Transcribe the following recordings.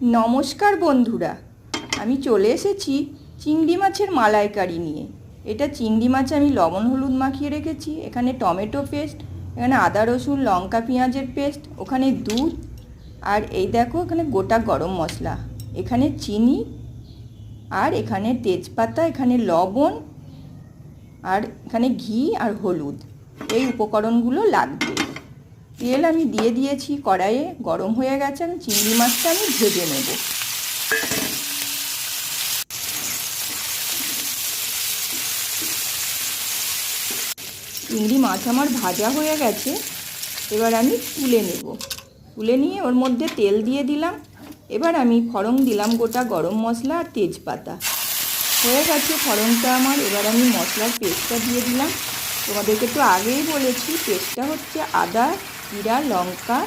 নমস্কার বন্ধুরা, আমি চলে এসেছি চিংড়ি মাছের মালাইকারি নিয়ে। এটা চিংড়ি মাছ আমি লবণ হলুদ মাখিয়ে রেখেছি। এখানে টমেটো পেস্ট, এখানে আদা রসুন লঙ্কা পেঁয়াজের পেস্ট, ওখানে দুধ, আর এই দেখো এখানে গোটা গরম মশলা, এখানে চিনি, আর এখানে তেজপাতা, এখানে লবণ, আর এখানে ঘি আর হলুদ। এই উপকরণগুলো লাগবে। তেল আমি দিয়ে দিয়েছি কড়াইয়ে, গরম হয়ে গেছে। আমি চিংড়ি মাছটা আমি ভেজে নেব। চিংড়ি মাছ আমার ভাজা হয়ে গেছে, এবার আমি তুলে নেব। তুলে নিয়ে ওর মধ্যে তেল দিয়ে দিলাম। এবার আমি ফোড়ন দিলাম গোটা গরম মশলা আর তেজপাতা। হয়ে গেছে ফোড়নটা আমার। এবার আমি মশলার পেস্টটা দিয়ে দিলাম। তোমাদেরকে তো আগেই বলেছি, পেস্টটা হচ্ছে আদা জিরা লঙ্কা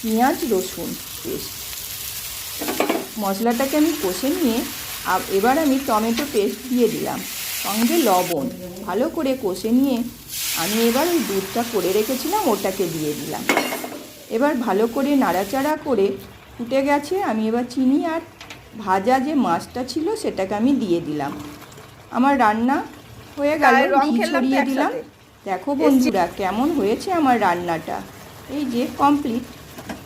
পেঁয়াজ রসুন পেস্ট। মশলাটাকে আমি কষে নিয়ে এবার আমি টমেটো পেস্ট দিয়ে দিলাম, সঙ্গে লবণ। ভালো করে কষে নিয়ে আমি এবার ওই দুধটা করে রেখেছিলাম ওটাকে দিয়ে দিলাম। এবার ভালো করে নাড়াচাড়া করে ফুটে গেছে। আমি এবার চিনি আর ভাজা যে মাছটা ছিল সেটাকে আমি দিয়ে দিলাম। আমার রান্না হয়ে গেল, ঘি ছড়িয়ে দিলাম। দেখো বন্ধুরা কেমন হয়েছে আমার রান্নাটা। এই যে কমপ্লিট।